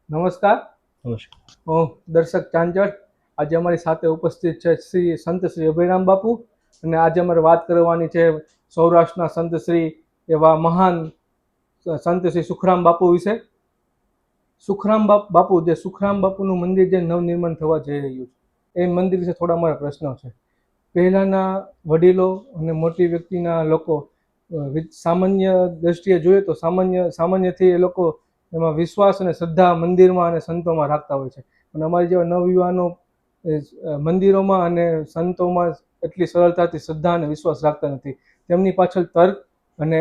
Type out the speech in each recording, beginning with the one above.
નમસ્કાર. નમસ્કાર. હું દર્શક ચાંચળ. આજે અમારી સાથે ઉપસ્થિત છે શ્રી સંત શ્રી અભયરામ બાપુ, અને આજે અમારે વાત કરવાની છે સૌરાષ્ટ્રના સંત શ્રી એવા મહાન સંત શ્રી સુખરામ બાપુ વિશે. સુખરામ બાપુ જે સુખરામ બાપુનું મંદિર જે નવનિર્માણ થવા જઈ રહ્યું છે, એ મંદિર વિશે થોડા મારા પ્રશ્નો છે. પહેલાંના વડીલો અને મોટી વ્યક્તિના લોકો સામાન્ય દ્રષ્ટિએ જોઈએ તો સામાન્યથી એ લોકો એમાં વિશ્વાસ અને શ્રદ્ધા મંદિરમાં અને સંતોમાં રાખતા હોય છે. અને અમારી જેવા નવયુવાનો મંદિરોમાં અને સંતોમાં એટલી સરળતાથી શ્રદ્ધા અને વિશ્વાસ રાખતા નથી. તેમની પાછળ તર્ક અને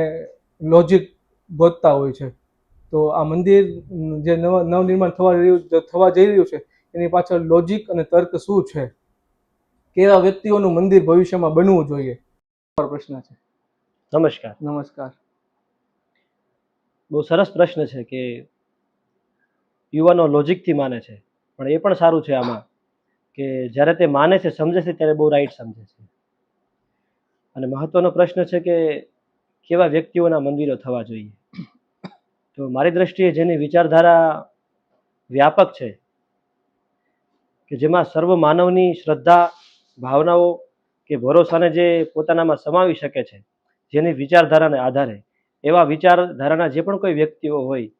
લોજિક ગોતતા હોય છે. તો આ મંદિર જે નવનિર્માણ થવા જઈ રહ્યું છે, એની પાછળ લોજિક અને તર્ક શું છે? કેવા વ્યક્તિઓનું મંદિર ભવિષ્યમાં બનવું જોઈએ? પ્રશ્ન છે. નમસ્કાર. નમસ્કાર. બહુ સરસ પ્રશ્ન છે કે યુવાનો લોજિકથી માને છે, પણ એ પણ સારું છે આમાં કે જ્યારે તે માને છે, સમજે છે, ત્યારે બહુ રાઈટ સમજે છે. અને મહત્વનો પ્રશ્ન છે કે કેવા વ્યક્તિઓના મંદિરો થવા જોઈએ. તો મારી દ્રષ્ટિએ જેની વિચારધારા વ્યાપક છે, કે જેમાં સર્વ માનવની શ્રદ્ધા, ભાવનાઓ કે ભરોસાને જે પોતાનામાં સમાવી શકે છે, જેની વિચારધારાને આધારે એવા વિચારધારાના જે પણ કોઈ વ્યક્તિઓ હોય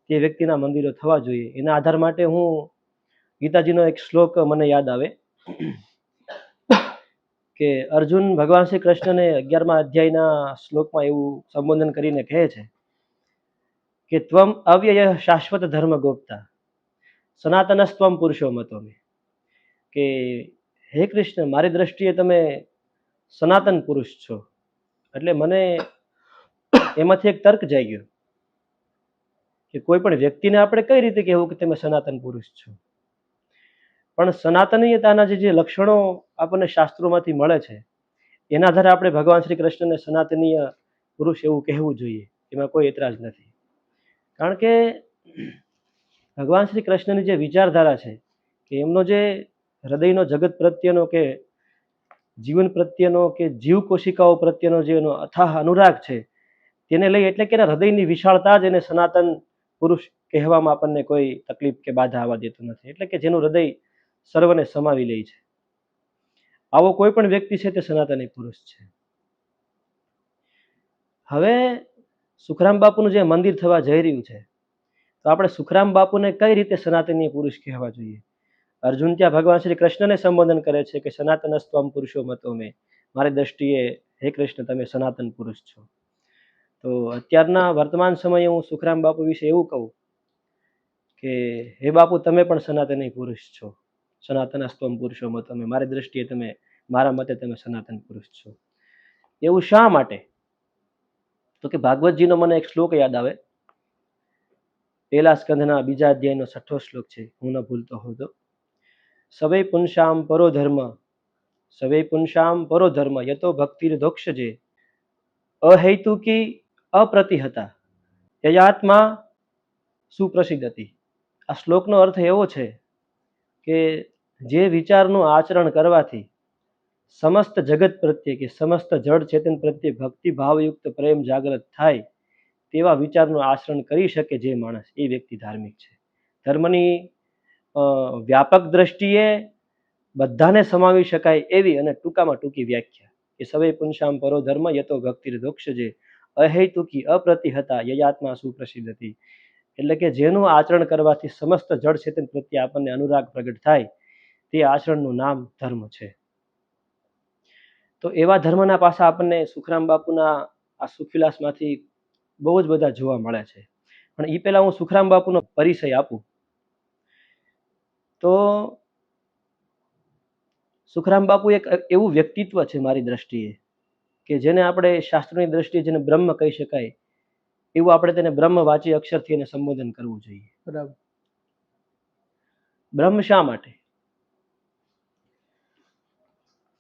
તે વ્યક્તિના મંદિરો થવા જોઈએ. એના આધાર માટે હું ગીતાજીનો એક શ્લોક મને યાદ આવે કે અર્જુન ભગવાન શ્રી કૃષ્ણને 11મા અધ્યાયના શ્લોકમાં એવું સંબોધન કરીને કહે છે કે ત્વમ અવ્યય શાશ્વત ધર્મ ગોપ્તા સનાતનસ્ત્વમ પુરુષો મતોમે, કે હે કૃષ્ણ, મારી દ્રષ્ટિએ તમે સનાતન પુરુષ છો. એટલે મને એમાંથી એક તર્ક જાગ્યો કે કોઈ પણ વ્યક્તિને આપણે કઈ રીતે કહેવું કે તમે સનાતન પુરુષ છો? પણ સનાતનીયતાના જે લક્ષણો આપણને શાસ્ત્રોમાંથી મળે છે, એના આધારે આપણે ભગવાન શ્રી કૃષ્ણને સનાતનીય પુરુષ એવું કહેવું જોઈએ. એમાં કોઈ એતરાજ નથી. કારણ કે ભગવાન શ્રી કૃષ્ણની જે વિચારધારા છે, કે એમનો જે હૃદયનો જગત પ્રત્યેનો કે જીવન પ્રત્યેનો કે જીવ કોશિકાઓ પ્રત્યેનો જે એનો અથાહ અનુરાગ છે, તેને લઈ એટલે કે એના હૃદયની વિશાળતા જ એને સનાતન પુરુષ કહેવામાં આપણને કોઈ તકલીફ કે બાધા આવવા દેતું નથી. એટલે કે જેનું હૃદય સર્વને સમાવી લે છે, આવો કોઈ પણ વ્યક્તિ છે તે સનાતની પુરુષ છે. હવે સુખરામ બાપુનું જે મંદિર થવા જઈ રહ્યું છે, તો આપણે સુખરામ બાપુને કઈ રીતે સનાતનીય પુરુષ કહેવા જોઈએ? અર્જુન ત્યાં ભગવાન શ્રી કૃષ્ણને સંબોધન કરે છે કે સનાતનસ્ત્વમ પુરુષો મતોમે, મારી દ્રષ્ટિએ હે કૃષ્ણ, તમે સનાતન પુરુષ છો. તો અત્યારના વર્તમાન સમયે હું સુખરામ બાપુ વિશે એવું કહું કે હે બાપુ, તમે પણ સનાતની પુરુષ છો. સનાતનસ્ત્વમ પુરુષો મતોમે, મારી દ્રષ્ટિએ તમે, મારા મતે તમે સનાતન પુરુષ છો. એવું શા માટે? તો કે ભાગવતજીનો મને એક શ્લોક યાદ આવે, પહેલા સ્કંધના 2જા અધ્યાયનો 6ઠ્ઠો શ્લોક છે, હું ન ભૂલતો હોઉં તો. સવૈ પુંસામ પરો ધર્મ, સવૈ પુંસામ પરો ધર્મ યતો ભક્તિર્ધોક્ષજે અહૈતુકી અપ્રતિહતા યયાત્મા સુપ્રસિદ્ધતિ. આ શ્લોકનો અર્થ એવો છે કે જે વિચારનું આચરણ કરવાથી સમસ્ત જગત પ્રત્યે કે સમસ્ત જડ ચેતન પ્રત્યે ભક્તિ ભાવયુક્ત પ્રેમ જાગૃત થાય, તેવા વિચારનું આચરણ કરી શકે જે માણસ, એ વ્યક્તિ ધાર્મિક છે. ધર્મની વ્યાપક દ્રષ્ટિએ બધાને સમાવી શકાય એવી અને ટૂંકામાં ટૂંકી વ્યાખ્યા કે સવૈ પુંસામ પરો ધર્મ યતો ભક્તિર્ધોક્ષજે અહૈતુકી અપ્રતિહતા યયાત્મા સુપ્રસિદ્ધતિ. એટલે કે જેનું આચરણ કરવાથી સમસ્ત જડ ચેતન પ્રત્યે આપણને અનુરાગ પ્રગટ થાય, તે આચરણનું નામ ધર્મ છે. તો એવા ધર્મના પાસા આપણને સુખરામ બાપુના આ સુખવિલાસમાંથી બહુ જ બધા જોવા મળે છે. પણ એ પહેલા હું સુખરામ બાપુનો પરિચય આપું તો સુખરામ બાપુ એક એવું વ્યક્તિત્વ છે મારી દ્રષ્ટિએ કે જેને આપણે શાસ્ત્રોની દ્રષ્ટિએ જેને બ્રહ્મ કહી શકાય, એવું આપણે તેને બ્રહ્મવાચી અક્ષરથી એને સંબોધન કરવું જોઈએ. બરાબર. બ્રહ્મ શા માટે?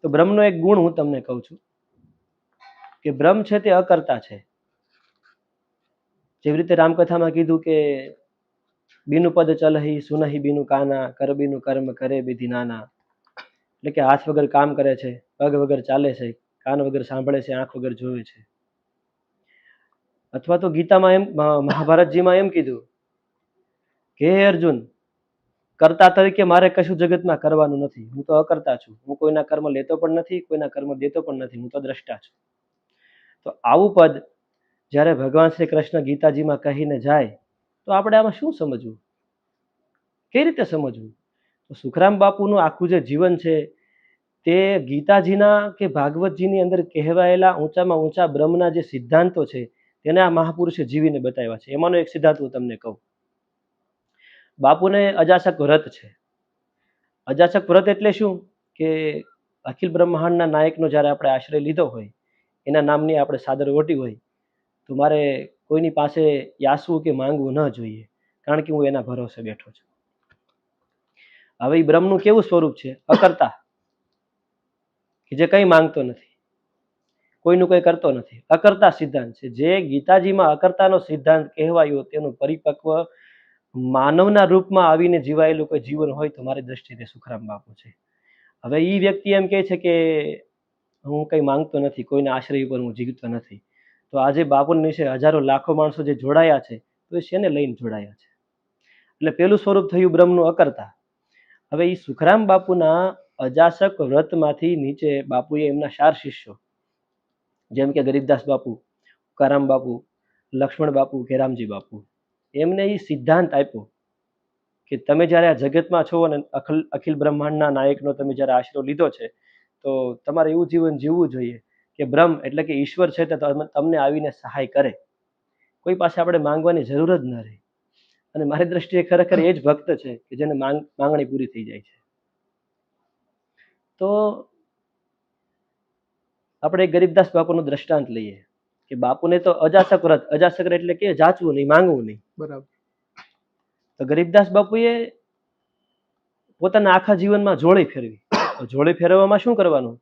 તો બ્રહ્મનો એક ગુણ હું તમને કહું છું કે બ્રહ્મ છે તે અકર્તા છે. જેવી રીતે રામકથામાં કીધું કે બીનું પદ ચલહી સુનહી બીનું કાના, કર બીનું કર્મ કરે વિધિ નાના. એટલે કે હાથ વગર કામ કરે છે, પગ વગર ચાલે છે, કાન વગર સાંભળે છે, આંખ વગર જોવે છે. અથવા તો ગીતામાં એમ, મહાભારતજીમાં એમ કીધું કે હે અર્જુન, કર્તા તરીકે મારે કશું જગતમાં કરવાનું નથી. હું તો અકર્તા છું. હું કોઈના કર્મ લેતો પણ નથી, કોઈના કર્મ દેતો પણ નથી. હું તો દ્રષ્ટા છું. તો આવું પદ જ્યારે ભગવાન શ્રી કૃષ્ણ ગીતાજીમાં કહીને જાય તો આપણે આમાં શું સમજવું, કઈ રીતે સમજવું? તો સુખરામ બાપુનું આખું જે જીવન છે તે ગીતાજીના કે ભાગવતજીની અંદર કહેવાયેલા ઊંચામાં ઊંચા બ્રહ્મના જે સિદ્ધાંતો છે તેને આ મહાપુરુષે જીવીને બતાવ્યા છે. એમાંનો એક સિદ્ધાંત હું તમને કહું. બાપુને અજાસક વ્રત છે. અજાસક વ્રત એટલે શું કે અખિલ બ્રહ્માંડના નાયકનો જ્યારે આપણે આશ્રય લીધો હોય, એના નામની આપણે સાદર ઓઢી હોય, તો મારે કોઈની પાસે યાસવું કે માંગવું ન જોઈએ, કારણ કે હું એના ભરોસે બેઠો છું. હવે એ બ્રહ્મનું કેવું સ્વરૂપ છે? અકર્તા, કે જે કંઈ માંગતો નથી, કોઈનું કંઈ કરતો નથી. અકર્તા સિદ્ધાંત છે. જે ગીતાજીમાં અકર્તાનો સિદ્ધાંત કહેવાયો તેનું પરિપક્વ માનવના રૂપમાં આવીને જીવાયેલું કોઈ જીવન હોય તો મારી દ્રષ્ટિએ સુખરામ બાપુ છે. હવે એ વ્યક્તિ એમ કહે છે કે હું કંઈ માંગતો નથી, કોઈના આશ્રય ઉપર હું જીવતો નથી. તો આજે બાપુની નીચે હજારો લાખો માણસો જે જોડાયા છે તો એ શેને લઈને જોડાયા છે? એટલે પેલું સ્વરૂપ થયું બ્રહ્મનું અકર્તા. હવે એ સુખરામ બાપુના અજાસક વ્રતમાંથી નીચે બાપુએ એમના 4 શિષ્યો, જેમ કે ગરીબદાસ બાપુ, કારામ બાપુ, લક્ષ્મણ બાપુ, કેરામજી બાપુ, એમને એ સિદ્ધાંત આપ્યો કે તમે જ્યારે આ જગતમાં છો અને અખિલ બ્રહ્માંડના નાયકનો તમે જ્યારે આશરો લીધો છે તો તમારે એવું જીવન જીવવું જોઈએ કે બ્રહ્મ એટલે કે ઈશ્વર છે તે તમને આવીને સહાય કરે. કોઈ પાસે આપણે માંગવાની જરૂર જ ન રહે. અને મારી દ્રષ્ટિએ ખરેખર એ જ ભક્ત છે કે જેને માંગણી પૂરી થઈ જાય છે. તો આપણે ગરીબદાસ બાપુનું દ્રષ્ટાંત લઈએ કે બાપુને તો અજાસક વ્રત, અજાસક એટલે કે જાચવું નહીં, માંગવું નહીં. બરાબર. તો ગરીબદાસ બાપુએ પોતાના આખા જીવનમાં જોળી ફેરવી. તો જોળી ફેરવવામાં શું કરવાનું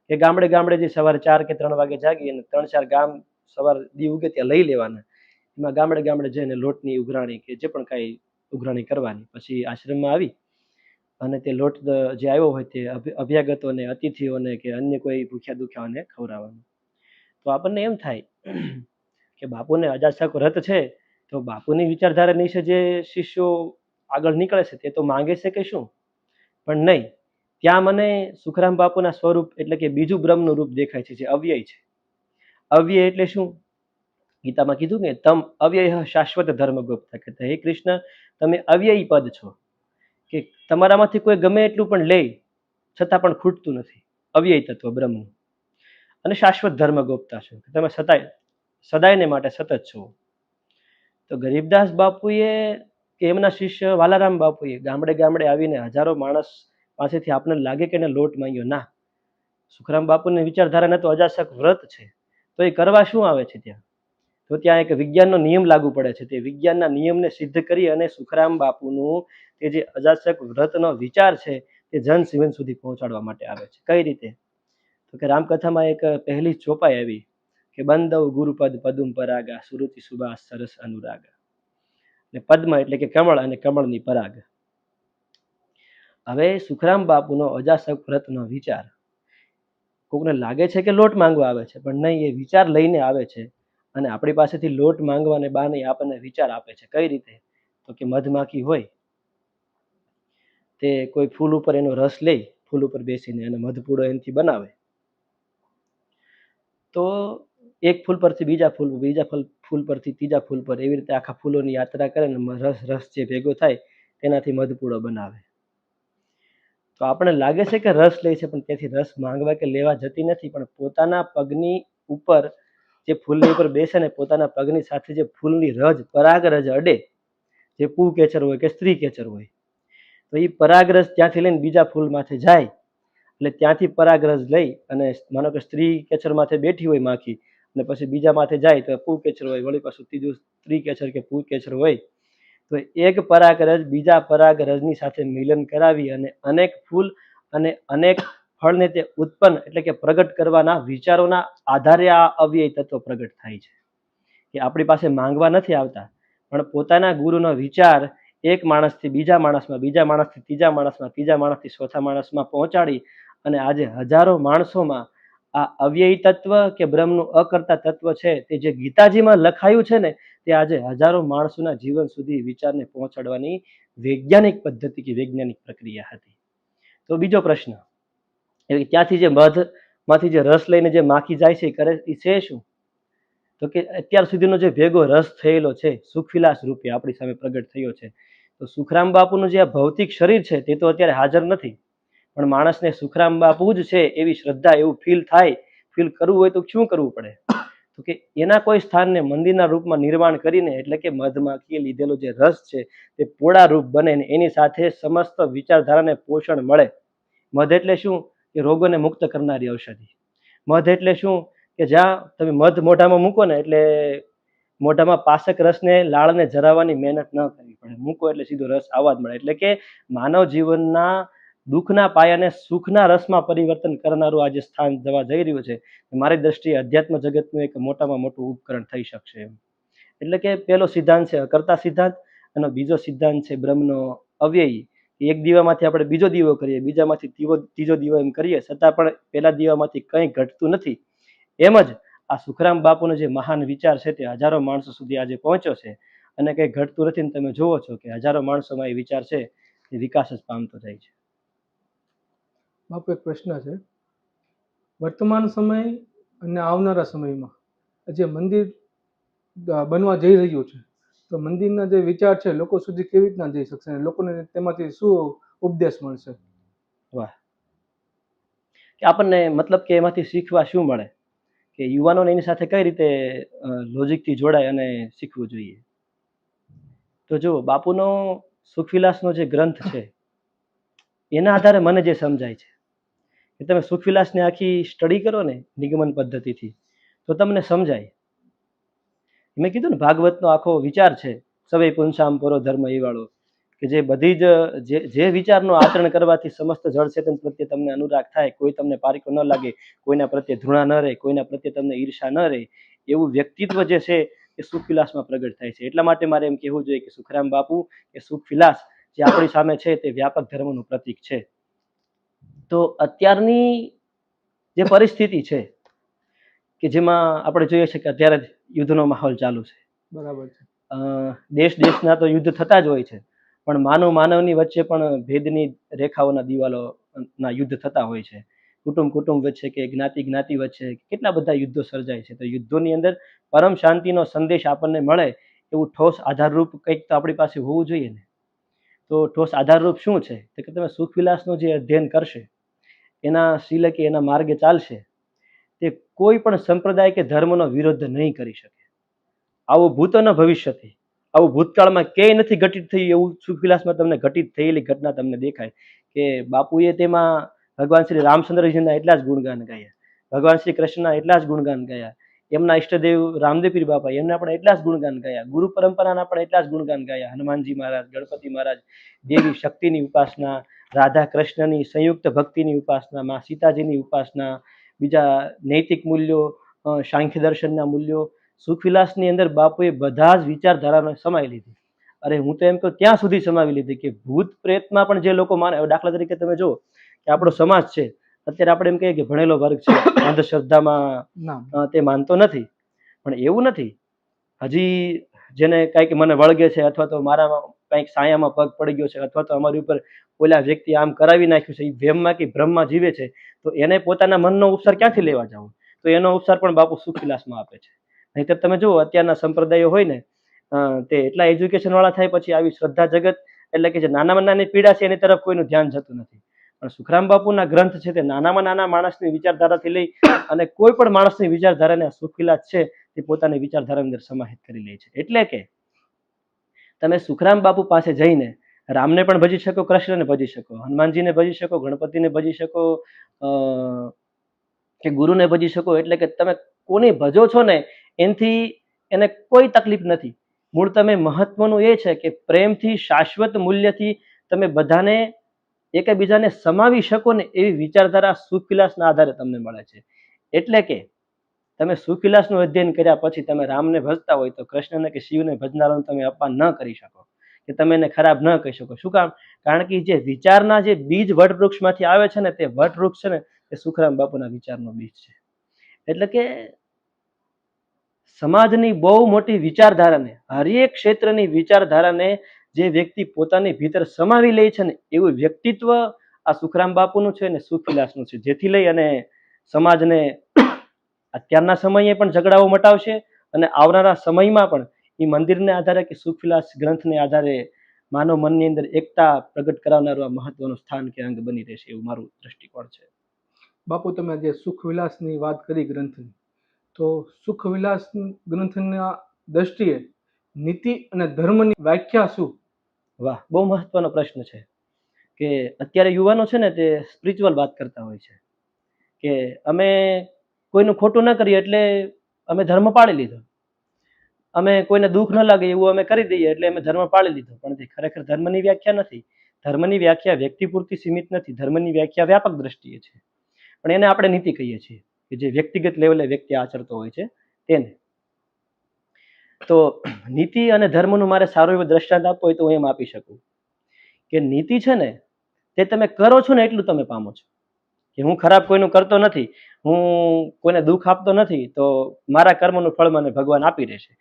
કે ગામડે ગામડે જે સવારે 4 કે 3 વાગે જાગી અને 3-4 ગામ સવાર દી ઉગે ત્યાં લઈ લેવાના. એમાં ગામડે ગામડે જઈને લોટની ઉઘરાણી કે જે પણ કાંઈ ઉઘરાણી કરવાની. પછી આશ્રમમાં આવી અને તે લોટ જે આવ્યો હોય તે અભ્યાગતોને, અતિથિઓને કે અન્ય કોઈ ભૂખ્યા દુખ્યાઓને ખવડાવવાનું. તો આપણને એમ થાય કે બાપુને અજાસક વ્રત છે તો બાપુની વિચારધારા નીચે જે શિષ્યો આગળ નીકળે છે તે તો માંગે છે કે શું? પણ નહીં. ત્યાં મને સુખરામ બાપુના સ્વરૂપ એટલે કે બીજું બ્રહ્મનું રૂપ દેખાય છે જે અવ્યય છે. અવ્યય એટલે શું? ગીતામાં કીધું ને તમ અવ્યય શાશ્વત ધર્મ ગુપ્ત, કે હે કૃષ્ણ તમે અવ્યયી પદ છો, કે તમારામાંથી કોઈ ગમે એટલું પણ લે છતાં પણ ખૂટતું નથી. અવ્યય તત્વ બ્રહ્મનું. અને શાશ્વત ધર્મ ગોપતા છો, કે તમે સદાયને માટે સતત છો. તો ગરીબદાસ બાપુએ કે એમના શિષ્ય વાલારામ બાપુએ ગામડે ગામડે આવીને હજારો માણસ પાસેથી આપણને લાગે કે એને લોટ માંગ્યો ના. સુખરામ બાપુની વિચારધારાને તો અજાસક વ્રત છે તો એ કરવા શું આવે છે ત્યાં? તો ત્યાં એક વિજ્ઞાનનો નિયમ લાગુ પડે છે. તે વિજ્ઞાનના નિયમને સિદ્ધ કરી અને સુખરામ બાપુનું તે જે અજાસક વ્રતનો વિચાર છે તે જનજીવન સુધી પહોંચાડવા માટે આવે છે. કઈ રીતે? તો કે રામકથામાં એક પહેલી ચોપાઈ આવી કે બંદવ ગુરુપદ પદુમ પરાગા સુરુચિ સુભાષ સરસ અનુરાગા. એટલે પદ્મ એટલે કે કમળ અને કમળની પરાગ. હવે સુખરામ બાપુનો અજાસક વ્રતનો વિચાર કોકને લાગે છે કે લોટ માંગવા આવે છે, પણ નહીં, એ વિચાર લઈને આવે છે અને આપણી પાસેથી લોટ માંગવાને બહાને આપણને વિચાર આપે છે. કઈ રીતે? તો કે મધમાખી હોય તે કોઈ ફૂલ ઉપર એનો રસ લે, ફૂલ ઉપર બેસીને અને મધપૂડો એનાથી બનાવે. તો એક ફૂલ પરથી બીજા ફૂલ, બીજા ફૂલ પરથી ત્રીજા ફૂલ પર, એવી રીતે આખા ફૂલોની યાત્રા કરે ને રસ જે ભેગો થાય તેનાથી મધપૂડો બનાવે. તો આપણે લાગે છે કે રસ લે છે, પણ તેથી રસ માંગવા કે લેવા જતી નથી, પણ પોતાના પગની ઉપર જે ફૂલની ઉપર બેસે ને પોતાના પગની સાથે જે ફૂલની રજ, પરાગરજ અડે, જે પુ કેચર હોય કે સ્ત્રી કેચર હોય, તો એ પરાગરજ ત્યાંથી લઈને બીજા ફૂલ માથે જાય. એટલે ત્યાંથી પરાગરજ લઈ અને માનો કે સ્ત્રી કેચર માથે બેઠી હોય માખી, અને પછી બીજા માથે જાય તો પુ કેચર હોય, વળી પાછું ત્રીજું સ્ત્રી કેચર કે પુ કેચર હોય. તો એક પરાગરજ બીજા પરાગરજની સાથે મિલન કરાવી અને અનેક ફૂલ અને અનેક ફળને તે ઉત્પન્ન એટલે કે પ્રગટ કરવાના વિચારોના આધારે આ અવ્યય તત્વ પ્રગટ થાય છે. કે આપણી પાસે માંગવા નથી આવતા, પણ પોતાના ગુરુનો વિચાર એક માણસથી બીજા માણસમાં, બીજા માણસથી ત્રીજા માણસમાં, ત્રીજા માણસથી ચોથા માણસમાં પહોંચાડી અને આજે હજારો માણસોમાં આ અવ્યયી તત્વ કે બ્રહ્મનું અકર્તા તત્વ છે તે જે ગીતાજીમાં લખાયું છે ને તે આજે હજારો માણસોના જીવન સુધી વિચારને પહોંચાડવાની વૈજ્ઞાનિક પદ્ધતિ કે વૈજ્ઞાનિક પ્રક્રિયા હતી. તો બીજો પ્રશ્ન એ કે ત્યાંથી જે મધમાંથી જે રસ લઈને જે માખી જાય છે એ કરે એ છે શું? તો કે અત્યાર સુધીનો જે ભેગો રસ થયેલો છે સુખવિલાસ રૂપે આપણી સામે પ્રગટ થયો છે. તો સુખરામ બાપુનું જે આ ભૌતિક શરીર છે તે તો અત્યારે હાજર નથી, પણ માણસને સુખરામ બાપુ જ છે એવી શ્રદ્ધા, એવું ફીલ કરવું હોય તો શું કરવું પડે? તો કે એના કોઈ સ્થાનને મંદિરના રૂપમાં નિર્માણ કરીને, એટલે કે મધમાખીએ લીધેલો જે રસ છે તે પોળા રૂપ બને ને એની સાથે સમસ્ત વિચારધારાને પોષણ મળે. મધ એટલે શું? કે રોગોને મુક્ત કરનારી ઔષધિ. મધ એટલે શું? કે જ્યાં તમે મધ મોઢામાં મૂકો ને એટલે મોઢામાં પાસક રસને લાળને જરાવવાની મહેનત ન કરવી પડે, મૂકો એટલે સીધો રસ આવવા જ મળે. એટલે કે માનવ જીવનના દુઃખના પાયાને સુખના રસમાં પરિવર્તન કરનારું આજે સ્થાન જવા જઈ રહ્યું છે. મારી દ્રષ્ટિએ અધ્યાત્મ જગતનું એક મોટામાં મોટું ઉપકરણ થઈ શકશે એમ. એટલે કે પહેલો સિદ્ધાંત છે અકર્તા સિદ્ધાંત, અને બીજો સિદ્ધાંત છે બ્રહ્મનો અવ્યયી. એક દીવામાંથી આપણે બીજો દીવો કરીએ, બીજામાંથી ત્રીજો દીવો એમ કરીએ, છતાં પણ પહેલા દીવામાંથી કંઈ ઘટતું નથી. એમ જ આ સુખરામ બાપુનો જે મહાન વિચાર છે તે હજારો માણસો સુધી આજે પહોંચ્યો છે, અને કંઈ ઘટતું નથી. તમે જુઓ છો કે હજારો માણસોમાં એ વિચાર છે એ વિકાસ જ પામતો જાય છે. બાપુ એક પ્રશ્ન છે, વર્તમાન સમય અને આવનારા સમયમાં જે મંદિર બનવા જઈ રહ્યું છે, તો મંદિરના જે વિચાર છે લોકો સુધી કેવી રીતના જઈ શકશે અને લોકોને તેમાંથી શું ઉપદેશ મળશે? વાહ! કે આપણને મતલબ કે એમાંથી શીખવા શું મળે, કે યુવાનોને એની સાથે કઈ રીતે લોજિકથી જોડાય અને શીખવું જોઈએ. તો જો બાપુનો સુખવિલાસનો જે ગ્રંથ છે એના આધારે મને જે સમજાય છે કે તમે સુખવિલાસને આખી સ્ટડી કરો ને નિગમન પદ્ધતિથી તો તમને સમજાય. મેં કીધું ને ભાગવતનો આખો વિચાર છે સવૈ પુંસામ પરો ધર્મ એ વાળો, કે જે બધી જે વિચારનું આચરણ કરવાથી સમસ્ત જળ ચેતન પ્રત્યે તમને અનુરાગ થાય, કોઈ તમને પારીકો ન લાગે, કોઈના પ્રત્યે ધૃણા ન રહે, કોઈના પ્રત્યે તમને ઈર્ષા ન રહે, એવું વ્યક્તિત્વ જે છે એ સુખવિલાસમાં પ્રગટ થાય છે. એટલા માટે મારે એમ કહેવું જોઈએ કે સુખરામ બાપુ એ સુખવિલાસ જે આપણી સામે છે તે વ્યાપક ધર્મનું પ્રતીક છે. તો અત્યારની જે પરિસ્થિતિ છે કે જેમાં આપણે જોઈએ છે કે અત્યારે યુદ્ધનો માહોલ ચાલુ છે. બરાબર છે. દેશના તો યુદ્ધ થતા જ હોય છે, પણ માનવની વચ્ચે પણ ભેદની રેખાઓના દિવાલોના યુદ્ધ થતા હોય છે. કુટુંબ વચ્ચે કે જ્ઞાતિ વચ્ચે કેટલા બધા યુદ્ધો સર્જાય છે. તો યુદ્ધોની અંદર પરમ શાંતિનો સંદેશ આપણને મળે એવું ઠોસ આધારરૂપ કંઈક તો આપણી પાસે હોવું જોઈએ ને. તો ઠોસ આધારરૂપ શું છે? તો કે તમે સુખવિલાસનું જે અધ્યયન કરશે, એના શીલે કે એના માર્ગે ચાલશે, તે કોઈ પણ સંપ્રદાય કે ધર્મનો વિરોધ નહીં કરી શકે. આવું ભૂત ન ભવિષ્યથી, આવું ભૂતકાળમાં ક્યાંય નથી ઘટિત થયું એવું સુખવિલાસમાં તમને ઘટિત થયેલી ઘટના તમને દેખાય. કે બાપુએ તેમાં ભગવાન શ્રી રામચંદ્રજીના એટલા જ ગુણગાન ગાયા, ભગવાન શ્રી કૃષ્ણના એટલા જ ગુણગાન ગાયા, એમના ઈષ્ટદેવ રામદેવપીર બાપા એમને આપણે એટલા જ ગુણગાન ગાયા, ગુરુ પરંપરાના આપણે એટલા જ ગુણગાન ગાયા, હનુમાનજી મહારાજ, ગણપતિ મહારાજ, દેવી શક્તિની ઉપાસના, રાધા કૃષ્ણની સંયુક્ત ભક્તિની ઉપાસના, માં સીતાજીની ઉપાસના, બીજા નૈતિક મૂલ્યો, સાંખ્ય દર્શનના મૂલ્યો, સુખવિલાસની અંદર બાપુએ બધા જ વિચારધારાને સમાવી લીધી. અરે હું તો એમ કહું ત્યાં સુધી સમાવી લીધી કે ભૂત પ્રેતમાં પણ જે લોકો માને, દાખલા તરીકે તમે જુઓ કે આપણો સમાજ છે અત્યારે આપણે એમ કહીએ કે ભણેલો વર્ગ છે, અંધશ્રદ્ધામાં તે માનતો નથી, પણ એવું નથી. હજી જેને કંઈક મને વળગે છે, અથવા તો મારામાં કંઈક સાયામાં પગ પડી ગયો છે, અથવા તો અમારી ઉપર ઓલા વ્યક્તિ આમ કરાવી નાખ્યું છે, એ વહેમમાં કે ભ્રમમાં જીવે છે, તો એને પોતાના મનનો ઉપસાર ક્યાંથી લેવા જવું? તો એનો ઉપસાર પણ બાપુ સુખવિલાસમાં આપે છે. નહીંતર તમે જુઓ અત્યારના સંપ્રદાયો હોય ને તે એટલા એજ્યુકેશન વાળા થાય પછી આવી શ્રદ્ધા જગત, એટલે કે જે નાનામાં નાની પીડા છે એની તરફ કોઈનું ધ્યાન જતું નથી. પણ સુખરામ બાપુના ગ્રંથ છે તે નાનામાં નાના માણસની વિચારધારાથી લઈ અને કોઈ પણ માણસની વિચારધારાને સુખવિલાસ છે તે પોતાની વિચારધારા અંદર સમાહિત કરી લે છે. એટલે કે તમે સુખરામ બાપુ પાસે જઈને રામને પણ ભજી શકો, કૃષ્ણને ભજી શકો, હનુમાનજીને ભજી શકો, ગણપતિને ભજી શકો, કે ગુરુને ભજી શકો. એટલે કે તમે કોને ભજો છો ને એનાથી એને કોઈ તકલીફ નથી. મૂળ તમે મહત્વનું એ છે કે પ્રેમથી, શાશ્વત મૂલ્યથી તમે બધાને એકબીજાને સમાવી શકો ને એવી વિચારધારા સુખવિલાસના આધારે તમને મળે છે. એટલે કે તમે સુખવિલાસનું અધ્યયન કર્યા પછી તમે રામને ભજતા હોય તો કૃષ્ણને કે શિવને ભજનારાનું તમે અપમાન ન કરી શકો, કે તમે એને ખરાબ ન કહી શકો. શું કામ? કારણ કે જે વિચારના જે બીજ વટવૃક્ષમાંથી આવે છે ને તે વટવૃક્ષ છે ને તે સુખરામ બાપુના વિચારનો બીજ છે. એટલે કે સમાજની બહુ મોટી વિચારધારાને, હરેક ક્ષેત્રની વિચારધારાને જે વ્યક્તિ પોતાની ભીતર સમાવી લે છે ને, એવું વ્યક્તિત્વ આ સુખરામ બાપુનું છે ને સુખવિલાસનું છે, જેથી લઈ અને સમાજને અત્યારના સમયે પણ ઝઘડાઓ મટાવશે અને આવનારા સમયમાં પણ એ મંદિરને આધારે કે સુખવિલાસ ગ્રંથને આધારે માનવ મનની અંદર એકતા પ્રગટ કરાવનારું આ મહત્વનું સ્થાન કે અંગ બની રહેશે, એવું મારું દ્રષ્ટિકોણ છે. બાપુ તમે જે સુખવિલાસની વાત કરી ગ્રંથની, તો સુખવિલાસ ગ્રંથના દ્રષ્ટિએ નીતિ અને ધર્મની વ્યાખ્યા શું? વાહ, બહુ મહત્વનો પ્રશ્ન છે કે અત્યારે યુવાનો છે ને તે સ્પિરિચ્યુઅલ વાત કરતા હોય છે કે અમે કોઈનું ખોટું ન કરીએ એટલે અમે ધર્મ પાળી લીધો, અમે કોઈને દુઃખ ન લાગે એવું અમે કરી દઈએ એટલે અમે ધર્મ પાળી લીધો. પણ તે ખરેખર ધર્મની વ્યાખ્યા નથી. ધર્મની વ્યાખ્યા વ્યક્તિ પૂરતી સીમિત નથી. ધર્મની વ્યાખ્યા વ્યાપક દ્રષ્ટિએ છે, પણ એને આપણે નીતિ કહીએ છીએ કે જે વ્યક્તિગત લેવલે વ્યક્તિ આચરતો હોય છે તેને. તો નીતિ અને ધર્મનું મારે સારું એવું દ્રષ્ટાંત આપવું હોય તો હું એમ આપી શકું કે નીતિ છે ને તે તમે કરો છો ને એટલું તમે પામો છો. કે હું ખરાબ કોઈનું કરતો નથી, હું કોઈને દુઃખ આપતો નથી, તો મારા કર્મનું ફળ મને ભગવાન આપી દેશે.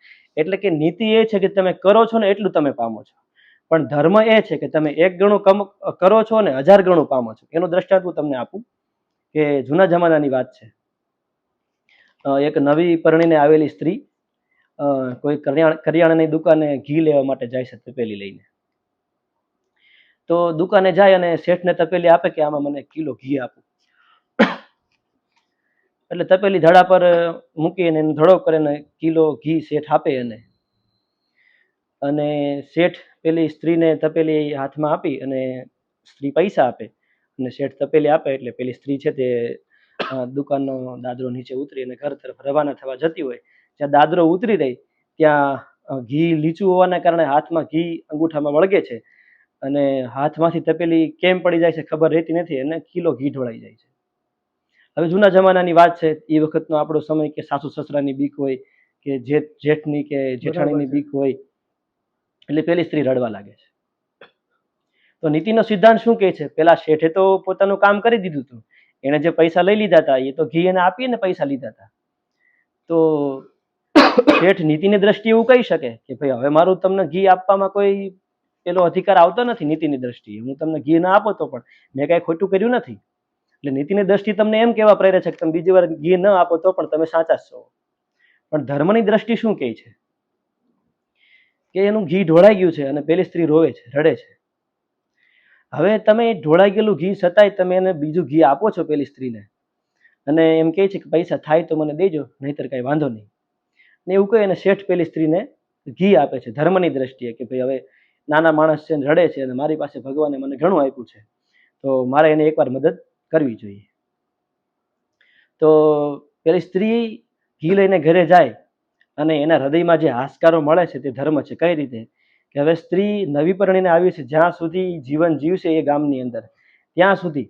એટલે કે નીતિ એ છે કે તમે કરો છો ને એટલું તમે પામો છો. પણ ધર્મ એ છે કે તમે 1 ગણું કરો છો ને 1000 ગણું પામો છો. એનું દ્રષ્ટાંત હું તમને આપું કે જૂના જમાનાની વાત છે. એક નવી પરણીને આવેલી સ્ત્રી કોઈ કરિયાણાની દુકાને ઘી લેવા માટે જાય છે તપેલી લઈને. તો દુકાને જાય અને શેઠને તપેલી આપે કે આમાં મને કિલો ઘી આપો. એટલે તપેલી ધડા પર મૂકીને ધડો કરીને કિલો ઘી શેઠ આપે એને. અને શેઠ પેલી સ્ત્રીને તપેલી હાથમાં આપી અને સ્ત્રી પૈસા આપે અને શેઠ તપેલી આપે એટલે પેલી સ્ત્રી છે તે દુકાનનો દાદરો નીચે ઉતરી અને ઘર તરફ રવાના થવા જતી હોય. જ્યાં દાદરો ઉતરી રહી ત્યાં ઘી લીચું હોવાના કારણે હાથમાં ઘી અંગૂઠામાં વળગે છે અને હાથમાંથી તપેલી કેમ પડી જાય છે ખબર રહેતી નથી અને કિલો ઘી ઢોળાઈ જાય છે. હવે જૂના જમાનાની વાત છે, એ વખતનો આપણો સમય કે સાસુ સસરાની બીક હોય કે જેઠની કે જેઠાણીની બીક હોય એટલે પેલી સ્ત્રી રડવા લાગે છે. તો નીતિનો સિદ્ધાંત શું કહે છે? પેલા શેઠે તો પોતાનું કામ કરી દીધું હતું, એને જે પૈસા લઈ લીધા હતા એ તો ઘી એને આપીને પૈસા લીધા હતા. તો શેઠ નીતિની દ્રષ્ટિએ એવું કહી શકે કે ભાઈ હવે મારું તમને ઘી આપવામાં કોઈ પેલો અધિકાર આવતો નથી. નીતિની દ્રષ્ટિએ હું તમને ઘી ના આપો તો પણ મેં કઈ ખોટું કર્યું નથી. એટલે નીતિની દ્રષ્ટિ તમને એમ કહેવા પ્રેરે છે કે તમે બીજી વાર ઘી ન આપો તો પણ તમે સાચા છો. પણ ધર્મની દ્રષ્ટિ શું કહે છે કે એનું ઘી ઢોળાઈ ગયું છે અને પેલી સ્ત્રી રોવે છે, રડે છે. હવે તમે ઢોળાઈ ગયેલું ઘી છતાંય તમે એને બીજું ઘી આપો છો પેલી સ્ત્રીને અને એમ કહે છે કે પૈસા થાય તો મને દેજો, નહીતર કઈ વાંધો નહીં. ને એવું કહે અને શેઠ પેલી સ્ત્રીને ઘી આપે છે ધર્મની દ્રષ્ટિએ કે ભાઈ હવે નાના માણસ છે રડે છે અને મારી પાસે ભગવાને મને ઘણું આપ્યું છે તો મારે એને એકવાર મદદ કરવી જોઈએ. તો પેલી સ્ત્રી ઘી લઈને ઘરે જાય અને એના હૃદયમાં જે હાશકારો મળે છે તે ધર્મ છે. કઈ રીતે કે હવે સ્ત્રી નવી પરણીને આવી છે, જ્યાં સુધી જીવન જીવશે એ ગામની અંદર ત્યાં સુધી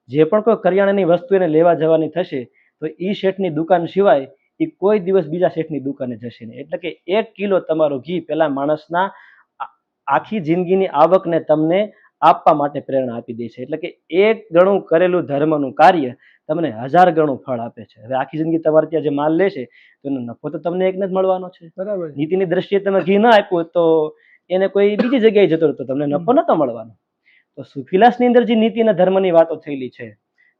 જે પણ કોઈ કરિયાણાની વસ્તુ એને લેવા જવાની થશે તો એ શેઠની દુકાન સિવાય એ કોઈ દિવસ બીજા શેઠની દુકાને જશે નહીં. એટલે કે 1 કિલો તમારો ઘી પેલા માણસના આખી જિંદગીની આવકને તમને આપવા માટે પ્રેરણા આપી દે છે. એટલે કે 1 ગણું કરેલું ધર્મનું કાર્ય તમને 1000 ગણું ફળ આપે છે. હવે આખી જિંદગી તમારે ત્યાં જે માલ લેશે તો એનો નફો તો તમને એકને જ મળવાનો છે. બરાબર. નીતિની દ્રષ્ટિએ તમે ઘી ન આપ્યું તો એને કોઈ બીજી જગ્યાએ જતો રહેતો, તમને નફો નતો મળવાનો. તો સુખવિલાસની અંદર જે નીતિ અને ધર્મની વાતો થયેલી છે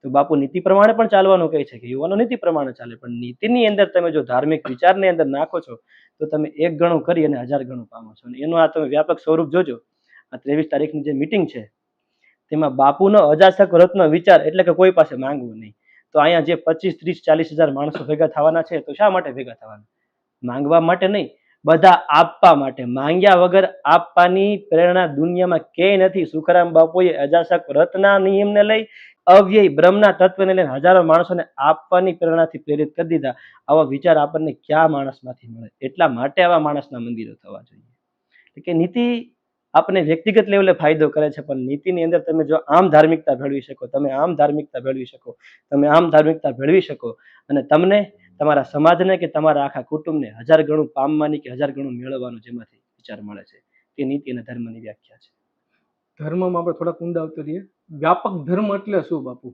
તો બાપુ નીતિ પ્રમાણે પણ ચાલવાનું કહે છે કે યુવાનો નીતિ પ્રમાણે ચાલે, પણ નીતિની અંદર તમે જો ધાર્મિક વિચારની અંદર નાખો છો તો તમે 1 ગણું કરી અને 1000 ગણું પામો છો. અને એનું આ તમે વ્યાપક સ્વરૂપ જોજો. આ 23 તારીખની જે મીટિંગ છે તેમાં બાપુનો અજાસક વ્રતનો વિચાર એટલે કે કોઈ પાસે માંગવું નહીં. તો અહીંયા જે 25, 30, 40 હજાર માણસો ભેગા થવાના છે તો શા માટે ભેગા થવાના? માંગવા માટે નહીં, બધા આપવા માટે. માંગ્યા વગર આપવાની પ્રેરણા દુનિયામાં ક્યાંય નથી. સુખરામ બાપુએ અજાસક વ્રતના નિયમને લઈ અવ્યય બ્રહ્મના તત્વને લઈને હજારો માણસોને આપવાની પ્રેરણાથી પ્રેરિત કરી દીધા. આવા વિચાર આપણને ક્યાં માણસમાંથી મળે? એટલા માટે આવા માણસના મંદિરો થવા જોઈએ. કે નીતિ આપણને વ્યક્તિગત લેવલે ફાયદો કરે છે, પણ નીતિની અંદર તમે જો આમ ધાર્મિકતા ભેળવી શકો, તમે આમ ધાર્મિકતા ભેળવી શકો, તમે આમ ધાર્મિકતા ભેળવી શકો અને તમને તમારા સમાજને કે તમારા આખા કુટુંબને 1000 ગણું પામવાની કે 1000 ગણું મેળવવાનું જેમાંથી વિચાર મળે છે, તે નીતિ અને ધર્મની વ્યાખ્યા છે. ધર્મમાં આપણે થોડાક ઊંડા ઉતરીએ. વ્યાપક ધર્મ એટલે શું બાપુ?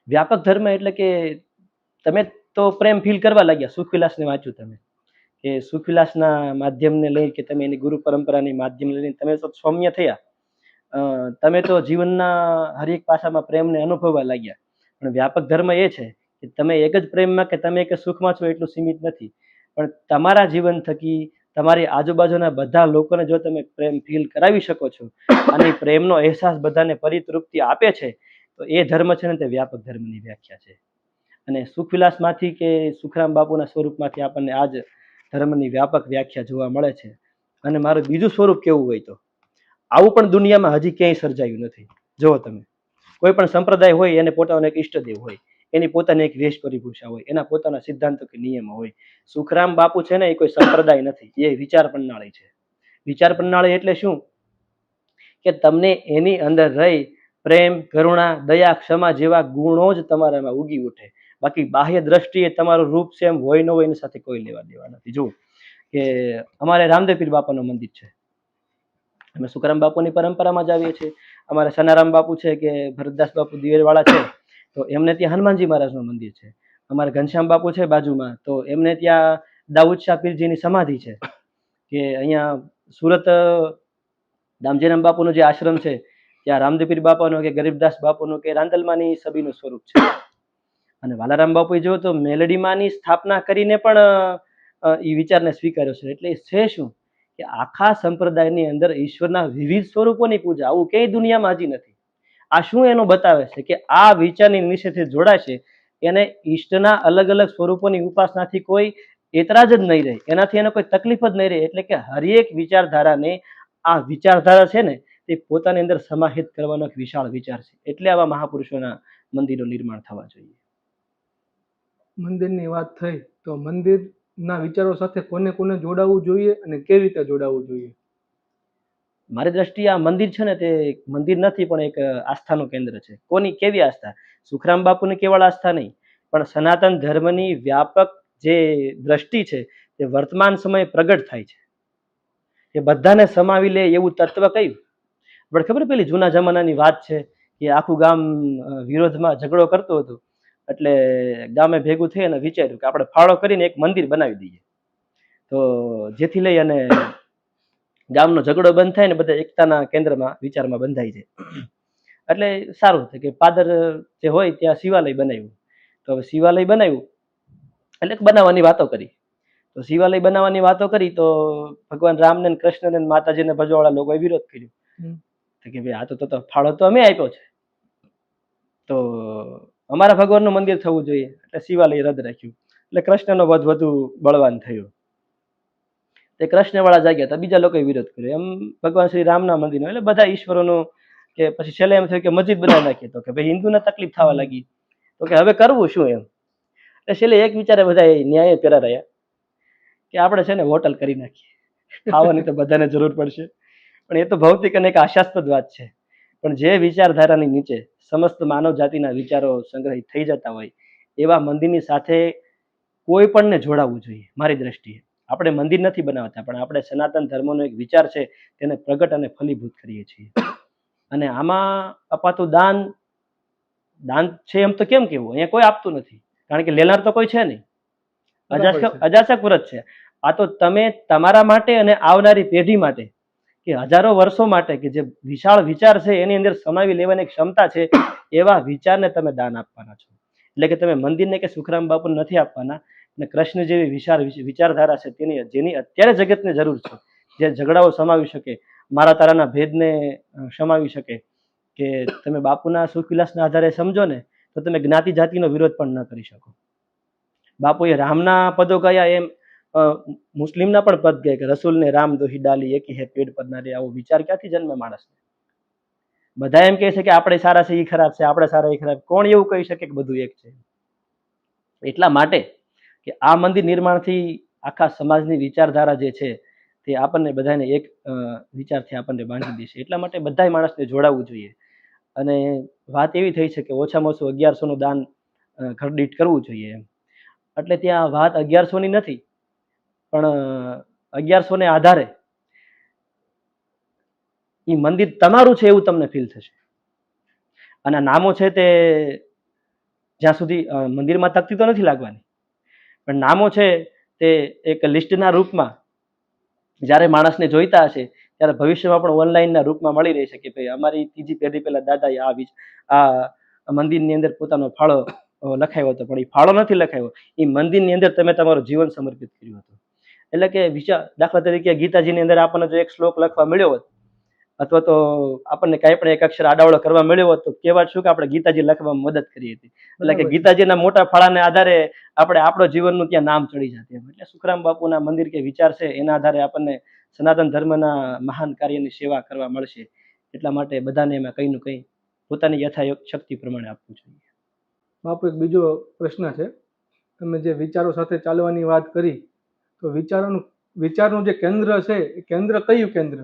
વ્યાપક ધર્મ એટલે કે તમે તો પ્રેમ ફીલ કરવા લાગ્યા. સુખવિલાસને વાંચ્યું તમે કે સુખવિલાસના માધ્યમને લઈ કે તમે એની ગુરુ પરંપરાની માધ્યમ લઈને તમે તો સૌમ્ય થયા. તમે તો જીવનના હરેક પાસામાં પ્રેમને અનુભવવા લાગ્યા. પણ વ્યાપક ધર્મ એ છે કે તમે એક જ પ્રેમમાં કે તમે એક જ સુખમાં છો એટલું સીમિત નથી, પણ તમારા જીવન થકી તમારી આજુબાજુના બધા લોકોને જો તમે પ્રેમ ફીલ કરાવી શકો છો અને પ્રેમનો અહેસાસ બધાને પરિતૃપ્તિ આપે છે, તો એ ધર્મ છે ને તે વ્યાપક ધર્મની વ્યાખ્યા છે. અને સુખવિલાસમાંથી કે સુખરામ બાપુના સ્વરૂપમાંથી આપણને આ જ ધર્મની વ્યાપક વ્યાખ્યા જોવા મળે છે. અને મારું બીજું સ્વરૂપ કેવું હોય તો આવું પણ દુનિયામાં હજી ક્યાંય સર્જાયું નથી. જુઓ તમે, કોઈ પણ સંપ્રદાય હોય એને પોતાનો એક ઈષ્ટદેવ હોય, એની પોતાની એક વેશ પરિભૂષા હોય, એના પોતાના સિદ્ધાંતો કે નિયમો હોય. સુખરામ બાપુ છે ને એ કોઈ સંપ્રદાય નથી, એ વિચાર પ્રણાલી છે. વિચાર પ્રણાલી એટલે શું કે તમને એની અંદર રહી પ્રેમ, કરુણા, દયા, ક્ષમા જેવા ગુણો જ તમારામાં ઉગી ઉઠે. બાકી બાહ્ય દ્રષ્ટિએ તમારું રૂપ સેમ હોય ન હોય એની સાથે કોઈ લેવા દેવા નથી. જુઓ કે અમારે રામદેવ પીર બાપાનું મંદિર છે, અમે સુખરામ બાપુની પરંપરામાં જ આવીએ છીએ. અમારે સનારામ બાપુ છે કે ભરતદાસ બાપુ દિવેલવાળા છે, તો એમને ત્યાં હનુમાનજી મહારાજનું મંદિર છે. અમારે ઘનશ્યામ બાપુ છે બાજુમાં, તો એમને ત્યાં દાઉદ શાહ પીરજીની સમાધિ છે. કે અહીંયા સુરત દામજીરામ બાપુનો જે આશ્રમ છે ત્યાં રામદેવ પીર બાપાનો કે ગરીબદાસ બાપુનો કે રાંદલમાની સભીનું સ્વરૂપ છે. અને વાલારામ બાપુએ જો તો મેલડીમાંની સ્થાપના કરીને પણ એ વિચારને સ્વીકાર્યો છે. એટલે છે શું કે આખા સંપ્રદાયની અંદર ઈશ્વરના વિવિધ સ્વરૂપોની પૂજા આવું ક્યાંય દુનિયામાં હજી નથી. આ શું એનું બતાવે છે કે આ વિચારની નિશ્ચયથી જોડાશે એને ઈષ્ટના અલગ અલગ સ્વરૂપોની ઉપાસનાથી કોઈ એતરાજ જ નહીં રહે, એનાથી એને કોઈ તકલીફ જ નહીં રહે. એટલે કે હરેક વિચારધારાને આ વિચારધારા છે ને તે પોતાની અંદર સમાહિત કરવાનો એક વિશાળ વિચાર છે. એટલે આવા મહાપુરુષોના મંદિરો નિર્માણ થવા જોઈએ. મંદિરની વાત થઈ તો મંદિરના વિચારો સાથે કોને કોને જોડાવવું જોઈએ અને કેવી રીતે જોડાવવું જોઈએ? મારી દ્રષ્ટિએ આ મંદિર છે ને તે મંદિર નથી પણ એક આસ્થાનું કેન્દ્ર છે. કોની કેવી આસ્થા? સુખરામ બાપુની કેવળ આસ્થા નહીં, પણ સનાતન ધર્મની વ્યાપક જે દ્રષ્ટિ છે તે વર્તમાન સમયે પ્રગટ થાય છે. એ બધાને સમાવી લે એવું તત્વ કયું? પણ ખબર પેલી જૂના જમાનાની વાત છે કે આખું ગામ વિરોધમાં ઝઘડો કરતું હતું, એટલે ગામે ભેગું થઈ અને વિચાર્યું કે આપણે ફાળો કરીને એક મંદિર બનાવી દઈએ, તો જેથી લઈ અને ગામનો ઝઘડો બંધ થાય ને બધા એકતાના કેન્દ્રમાં વિચારમાં બંધાઈ જાય. એટલે સારું છે કે પાદર જે હોય ત્યાં શિવાલય બનાવ્યું. તો હવે શિવાલય બનાવ્યું એટલે બનાવવાની વાતો કરી. તો શિવાલય બનાવવાની વાતો કરી તો ભગવાન રામને ને કૃષ્ણને ને માતાજીને ભજવાવાળા લોકોએ વિરોધ કર્યો કે ભાઈ આ તો ફાળો તો અમે આપ્યો છે, તો અમારા ભગવાનનું મંદિર થવું જોઈએ. એટલે શિવાલય રદ રાખ્યું. એટલે કૃષ્ણનો વધ વધુ બળવાન થયો. તે કૃષ્ણવાળા જાગ્યા હતા, બીજા લોકોએ વિરોધ કર્યો. એમ ભગવાન શ્રી રામના મંદિરનો એટલે બધા ઈશ્વરોનું કે પછી છેલ્લે એમ થયું કે મસ્જિદ બનાવી નાખીએ. તો કે ભાઈ હિન્દુને તકલીફ થવા લાગી, તો કે હવે કરવું શું એમ. એટલે છેલ્લે એક વિચારે બધા ન્યાય પેરા રહ્યા કે આપણે છે ને હોટલ કરી નાખીએ, ખાવાની તો બધાને જરૂર પડશે. પણ એ તો ભૌતિક અને એક આશાસ્પદ વાત છે. પણ જે વિચારધારાની નીચે સમસ્ત માનવ જાતિના વિચારો સંગ્રહિત થઈ જતા હોય એવા મંદિરની સાથે કોઈ પણને જોડાવવું જોઈએ. મારી દ્રષ્ટિએ આપણે મંદિર નથી બનાવતા, પણ આપણે સનાતન ધર્મનો એક વિચાર છે તેને પ્રગટ અને ફલીભૂત કરીએ છીએ. અને આમાં અપાતું દાન છે એમ તો કેમ કેવું, અહીંયા કોઈ આપતું નથી, કારણ કે લેનાર તો કોઈ છે નહીં. અજાચક વ્રત છે આ. તો તમે તમારા માટે અને આવનારી પેઢી માટે કે હજારો વર્ષો માટે કે જે વિશાળ વિચાર છે એની અંદર સમાવી લેવાની ક્ષમતા છે એવા વિચારને તમે દાન આપવાના છો. એટલે કે તમે મંદિરને કે સુખરામ બાપુને નથી આપવાના. અને કૃષ્ણ જેવી વિશાળ વિચારધારા છે જેની અત્યારે જગતને જરૂર છે, જે ઝઘડાઓ સમાવી શકે, મારા તારાના ભેદને સમાવી શકે. કે તમે બાપુના સુખવિલાસના આધારે સમજો ને તો તમે જ્ઞાતિ જાતિનો વિરોધ પણ ન કરી શકો. બાપુએ રામના પદો ગયા એમ મુસ્લિમના પણ પદ ગયા કે રસૂલને રામ દોહી ડાલી એકી હે પેડ પર ના રે. આવો વિચાર ક્યાંથી જન્મે માણસને? બધા એમ કહે છે કે આપણે સારા છે એ ખરાબ છે, આપણે સારા એ ખરાબ. કોણ એવું કહી શકે કે બધું એક છે? એટલા માટે કે આ મંદિર નિર્માણથી આખા સમાજની વિચારધારા જે છે તે આપણને બધાને એક વિચારથી આપણને બાંધી દેશે. એટલા માટે બધા માણસને જોડાવવું જોઈએ. અને વાત એવી થઈ છે કે ઓછામાં ઓછું 1100નું દાન ઘર દીઠ કરવું જોઈએ એમ. એટલે ત્યાં વાત 1100ની નથી, પણ 1100ને આધારે એ મંદિર તમારું છે એવું તમને ફીલ થશે. અને નામો છે તે જ્યાં સુધી મંદિરમાં તકતી તો નથી લાગવાની, પણ નામો છે તે એક લિસ્ટના રૂપમાં જ્યારે માણસને જોઈતા હશે ત્યારે ભવિષ્યમાં પણ ઓનલાઈનના રૂપમાં મળી રહેશે કે ભાઈ અમારી ત્રીજી પેઢી પહેલા દાદાએ આ મંદિરની અંદર પોતાનો ફાળો લખાયો હતો, પણ એ ફાળો નથી લખાયો, એ મંદિરની અંદર તમે તમારું જીવન સમર્પિત કર્યું હતું. એટલે કે વિચાર, દાખલા તરીકે ગીતાજીની અંદર આપણને જો એક શ્લોક લખવા મળ્યો હોત અથવા તો આપણને કાંઈ પણ એક અક્ષર આડાવડો કરવા મળ્યો હોત તો કહેવાત શું કે આપણે ગીતાજી લખવામાં મદદ કરી હતી. એટલે કે ગીતાજીના મોટા ફાળાને આધારે આપણે આપણો જીવનનું ત્યાં નામ ચડી જતું. એટલે સુખરામ બાપુના મંદિર કે વિચાર છે એના આધારે આપણને સનાતન ધર્મના મહાન કાર્યની સેવા કરવા મળશે. એટલા માટે બધાને એમાં કંઈ નું કંઈ પોતાની યથાશક્તિ પ્રમાણે આપવું જોઈએ. બાપુ એક બીજો પ્રશ્ન છે, તમે જે વિચારો સાથે ચાલવાની વાત કરી તો વિચારનું જે કેન્દ્ર છે એ કેન્દ્ર કયું કેન્દ્ર?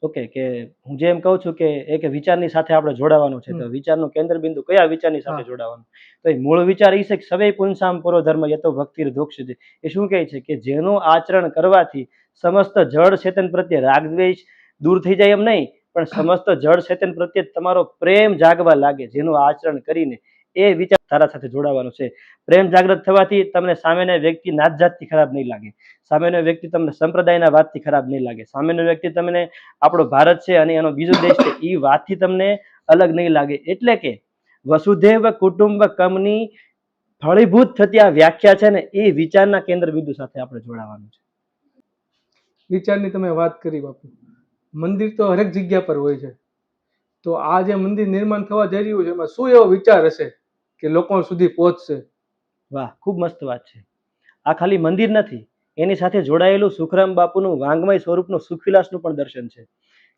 ઓકે, કે હું જેમ કહું છું કે એક વિચારની સાથે આપણે જોડાવાનું છે, તો વિચારનું કેન્દ્ર બિંદુ કયા વિચારની સાથે જોડાવાનું? તો એ મૂળ વિચાર એ છે કે સવે પુંસામ પરો ધર્મ યતો ભક્તિર ધોક્ષિતે. એ શું કહે છે કે જેનું આચરણ કરવાથી સમસ્ત જળ ચેતન પ્રત્યે રાગદ્વેષ દૂર થઈ જાય એમ નહીં, પણ સમસ્ત જળ ચેતન પ્રત્યે તમારો પ્રેમ જાગવા લાગે, જેનું આચરણ કરીને એ વિચાર તારા સાથે જોડાવાનો છે. પ્રેમ જાગૃત થવાથી તમને સામેના વ્યક્તિ નાત જાતથી ખરાબ નહીં લાગે, સામેનો વ્યક્તિ તમને સંપ્રદાયના વાતથી ખરાબ નહીં લાગે, સામેનો વ્યક્તિ તમને આપણો ભારત છે અને એનો બીજો દેશ છે એ વાતથી તમને અલગ નહીં લાગે. એટલે કે વસુધૈવ કુટુંબકમની ફળીભૂત થતી આ વ્યાખ્યા છે ને એ વિચારના કેન્દ્ર બિંદુ સાથે આપણે જોડાવાનું છે. વિચારની તમે વાત કરી બાપુ, મંદિર તો હરેક જગ્યા પર હોય છે, તો આ જે મંદિર નિર્માણ થવા જઈ રહ્યું છે એમાં શું એવો વિચાર હશે કે લોકો સુધી પહોંચશે? વાહ, ખૂબ મસ્ત વાત છે. આ ખાલી મંદિર નથી, એની સાથે જોડાયેલું સુખરામ બાપુનું વાંગમય સ્વરૂપનું સુખવિલાસનું પણ દર્શન છે,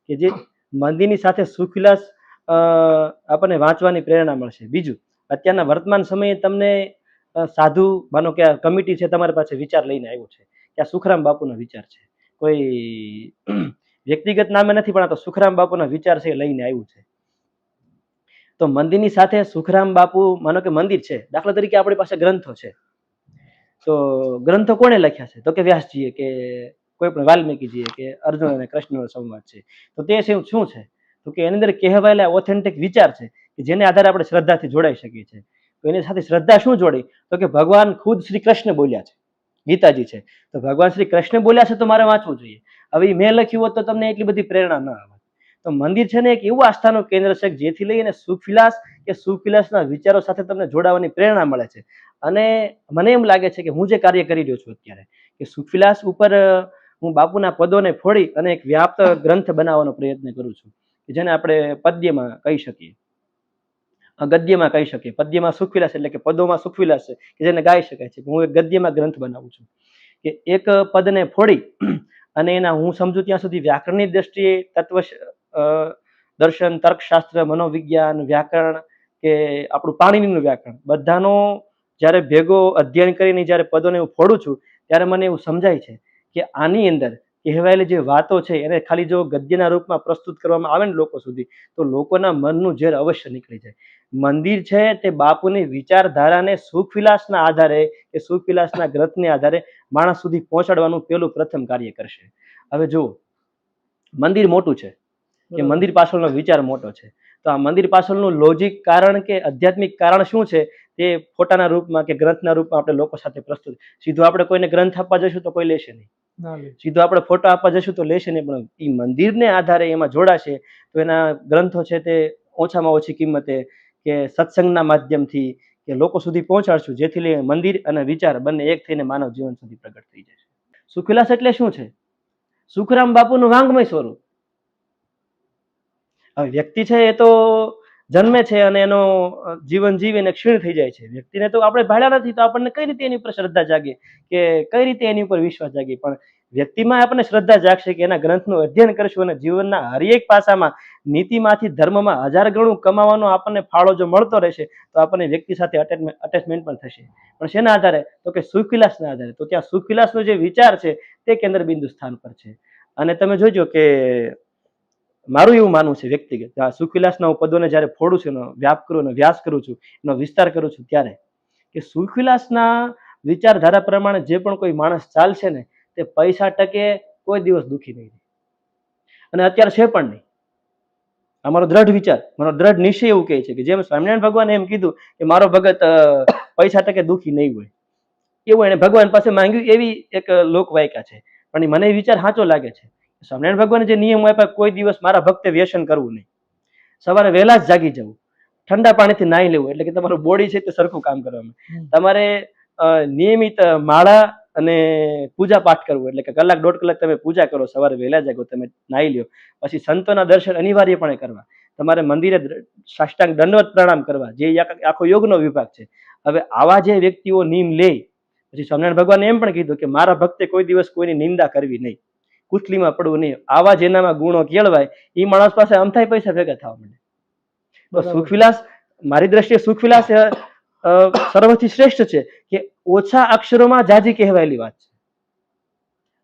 કે જે મંદિરની સાથે સુખવિલાસ આપણને વાંચવાની પ્રેરણા મળશે. બીજું, અત્યારના વર્તમાન સમયે તમને સાધુ માનો કે આ કમિટી છે તમારી પાસે વિચાર લઈને આવ્યો છે કે આ સુખરામ બાપુનો વિચાર છે, કોઈ વ્યક્તિગત નામે નથી પણ આ તો સુખરામ બાપુના વિચાર છે લઈને આવ્યું છે. તો મંદિરની સાથે સુખરામ બાપુ માનો કે મંદિર છે, દાખલા તરીકે આપણી પાસે ગ્રંથો છે, તો ગ્રંથો કોણે લખ્યા છે? તો કે વ્યાસજીએ, કે કોઈ પણ વાલ્મીકીજીએ, કે અર્જુન અને કૃષ્ણનો સંવાદ છે. તો તે શું છે? તો કે એની અંદર કહેવાયેલા ઓથેન્ટિક વિચાર છે કે જેને આધારે આપણે શ્રદ્ધાથી જોડાઈ શકીએ છીએ. તો એની સાથે શ્રદ્ધા શું જોડી? તો કે ભગવાન ખુદ શ્રી કૃષ્ણ બોલ્યા છે, ગીતાજી છે, તો ભગવાન શ્રી કૃષ્ણ બોલ્યા છે તો મારે વાંચવું જોઈએ. હવે મેં લખ્યું હોત તો તમને એટલી બધી પ્રેરણા ન આવે. તો મંદિર છે ને એક એવું આસ્થાનું કેન્દ્ર છે જેથી લઈને સુખવિલાસ કે સુખવિલાસના વિચારો સાથે તમને જોડાવાની પ્રેરણા મળે છે. અને મને એમ લાગે છે કે હું જે કાર્ય કરી રહ્યો છું અત્યારે, કે સુખવિલાસ ઉપર હું બાપુના પદોને ફોડી અને એક વ્યાપ્ત ગ્રંથ બનાવવાનો પ્રયત્ન કરું છું, કે જેને આપણે પદ્યમાં કહી શકીએ, ગદ્યમાં કહી શકીએ. પદ્યમાં સુખવિલાસ એટલે કે પદોમાં સુખવિલાસ છે કે જેને ગાઈ શકાય છે. હું એક ગદ્યમાં ગ્રંથ બનાવું છું કે એક પદને ફોડી અને એના હું સમજુ ત્યાં સુધી વ્યાકરણની દ્રષ્ટિએ તત્વ દર્શન, તર્કશાસ્ત્ર, મનોવિજ્ઞાન, વ્યાકરણ કે આપણું પાણીનીનું વ્યાકરણ બધાનો જ્યારે ભેગો અધ્યયન કરીને જ્યારે પદોને હું ફોડું છું ત્યારે મને એવું સમજાય છે કે આની અંદર કહેવાયેલી જે વાતો છે એને ખાલી જો ગદ્યના રૂપમાં પ્રસ્તુત કરવામાં આવે ને લોકો સુધી તો લોકોના મનનું ઝેર અવશ્ય નીકળી જાય. મંદિર છે તે બાપુની વિચારધારાને સુખવિલાસના આધારે કે સુખવિલાસના ગ્રંથને આધારે માણસ સુધી પહોંચાડવાનું પેલું પ્રથમ કાર્ય કરશે. હવે જુઓ, મંદિર મોટું છે કે મંદિર પાછળનો વિચાર મોટો છે, તો આ મંદિર પાછળનું લોજિક કારણ કે આધ્યાત્મિક કારણ શું છે તે ફોટાના રૂપમાં કે ગ્રંથના રૂપમાં આપણે લોકો સાથે પ્રસ્તુત. સીધું આપણે કોઈને ગ્રંથ આપવા જશું તો કોઈ લેશે નહીં, સીધું આપણે ફોટો આપવા જશું તો લેશે નહીં, પણ એ મંદિરને આધારે એમાં જોડાશે તો એના ગ્રંથો છે તે ઓછામાં ઓછી કિંમતે કે સત્સંગના માધ્યમથી કે લોકો સુધી પહોંચાડશું, જેથી લઈને મંદિર અને વિચાર બંને એક થઈને માનવ જીવન સુધી પ્રગટ થઈ જશે. સુખવિલાસ એટલે શું છે? સુખરામ બાપુનું વાંગમય સ્વરૂપ. હવે વ્યક્તિ છે એ તો જન્મે છે અને એનો જીવન જીવીને ક્ષીણ થઈ જાય છે. વ્યક્તિને તો આપણે ભાડ્યા નથી, તો આપણને કઈ રીતે એની ઉપર શ્રદ્ધા જાગે કે કઈ રીતે એની ઉપર વિશ્વાસ જાગે? પણ વ્યક્તિમાં આપણને શ્રદ્ધા જાગશે કે એના ગ્રંથનું અધ્યયન કરશું અને જીવનના હરેક પાસામાં નીતિમાંથી ધર્મમાં 1000 ગણું કમાવાનો આપણને ફાળો જો મળતો રહેશે તો આપણને વ્યક્તિ સાથે અટેચમેન્ટ પણ થશે. પણ શેના આધારે? તો કે સુખવિલાસના આધારે. તો ત્યાં સુખવિલાસનો જે વિચાર છે તે કેન્દ્ર બિંદુ સ્થાન પર છે. અને તમે જોજો કે મારું એવું માનવું છે વ્યક્તિગત, આ સુખવિલાસના હું પદોને જ્યારે ફોડું છું, એનો વ્યાપ કરું અને વ્યાસ કરું છું, એનો વિસ્તાર કરું છું ત્યારે કે સુખવિલાસના વિચારધારા પ્રમાણે જે પણ કોઈ માણસ ચાલશે ને તે પૈસા ટકે કોઈ દિવસ દુઃખી નહીં, અને અત્યારે છે પણ નહીં. આ મારો દ્રઢ વિચાર, મારો દ્રઢ નિશ્ચય એવું કહે છે કે જેમ સ્વામિનારાયણ ભગવાને એમ કીધું કે મારો ભગત પૈસા ટકે દુઃખી નહીં હોય, એવું એને ભગવાન પાસે માંગ્યું, એવી એક લોકવાયકા છે. પણ મને એ વિચાર સાચો લાગે છે. સ્વામિનારાયણ ભગવાને જે નિયમ આપ્યા, કોઈ દિવસ મારા ભક્તે વ્યસન કરવું નહીં, સવારે વહેલા જ જાગી જવું, ઠંડા પાણીથી નાહી લેવું, એટલે કે તમારું બોડી છે તે સરખું કામ કરવાનું, તમારે નિયમિત માળા અને પૂજા પાઠ કરવું, એટલે કે કલાક 1.5 કલાક તમે પૂજા કરો, સવારે વહેલા જાગો, તમે નાહી લ્યો, પછી સંતોના દર્શન અનિવાર્યપણે કરવા, તમારે મંદિરે સાષ્ટાંગ દંડવત પ્રણામ કરવા, જે આખો યોગનો વિભાગ છે. હવે આવા જે વ્યક્તિઓ નિયમ લે, પછી સ્વામિનારાયણ ભગવાને એમ પણ કીધું કે મારા ભક્તે કોઈ દિવસ કોઈની નિંદા કરવી નહીં, કુથલીમાં પડવું નહીં. આવા જેનામાં ગુણો કેળવાય એ માણસ પાસે અમથાય પૈસા ભેગા થવા માંડે. તો સુખવિલાસ, મારી દ્રષ્ટિએ સુખવિલાસ સર્વથી શ્રેષ્ઠ છે કે ઓછા અક્ષરોમાં જાજી કહેવાયેલી વાત છે.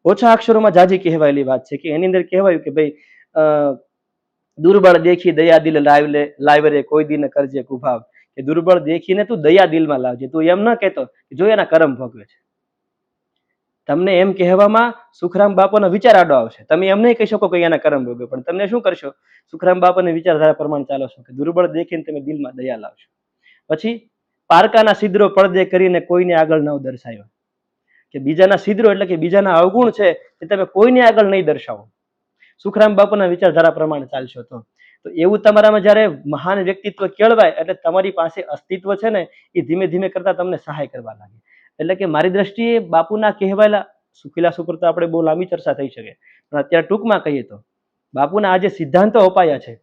ઓછા અક્ષરોમાં જાજી કહેવાયેલી વાત છે કે એની અંદર કહેવાયું કે ભાઈ દુર્બળ દેખી દયા દિલ લાવ રે, કોઈ દિન કરજે કુભાવ, કે દુર્બળ દેખીને તું દયા દિલમાં લાવજે. તું એમ ન કહેતો જો એના કર્મ ભોગવે છે. તમને એમ કહેવામાં સુખરામ બાપાનો વિચાર આડો આવશે. તમે એમ નહીં કહી શકો કે એના કર્મ ભોગવે, પણ તમને શું કરશો? સુખરામ બાપાની વિચારધારા પ્રમાણે ચાલો છો કે દુર્બળ દેખીને તમે દિલમાં દયા લાવશો. પછી પારકાના છિદ્રો પડદે કરીને કોઈને આગળ ન દર્શાવ્યો, કે બીજાના છિદ્રો એટલે કે બીજાના અવગુણ છે એ તમે કોઈને આગળ નહીં દર્શાવો. સુખરામ બાપાના વિચારધારા પ્રમાણે ચાલશો તો એવું તમારામાં જ્યારે મહાન વ્યક્તિત્વ કેળવાય, એટલે તમારી પાસે અસ્તિત્વ છે ને એ ધીમે ધીમે કરતા તમને સહાય કરવા લાગે. એટલે કે મારી દ્રષ્ટિએ બાપુના કહેવાયેલા સુખવિલાસ ઉપર તો આપણે બહુ લાંબી ચર્ચા થઈ શકે, પણ અત્યારે ટૂંકમાં કહીએ તો બાપુના આ જે સિદ્ધાંતો અપાયા છે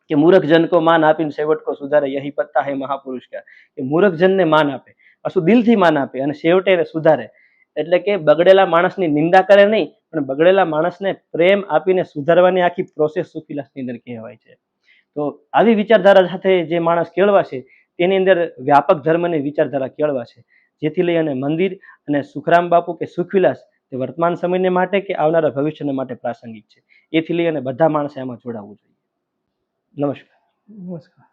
કે મૂર્ખજન કો માન આપીને સેવટ કો સુધારે, યહી પત્તા હે મહાપુરુષ કા, કે મૂર્ખજનને માન આપે, પાછું દિલથી માન આપે અને છેવટે એને સુધારે. એટલે કે બગડેલા માણસની નિંદા કરે નહીં, પણ બગડેલા માણસને પ્રેમ આપીને સુધારવાની આખી પ્રોસેસ સુખવિલાસની અંદર કહેવાય છે. તો આવી વિચારધારા સાથે જે માણસ કેળવાશે તેની અંદર વ્યાપક ધર્મની વિચારધારા કેળવાશે, જેથી લઈ અને મંદિર અને સુખરામ બાપુ કે સુખવિલાસ તે વર્તમાન સમયને માટે કે આવનારા ભવિષ્યને માટે પ્રાસંગિક છે. એથી લઈ અને બધા માણસે આમાં જોડાવવું જોઈએ. નમસ્કાર. નમસ્કાર.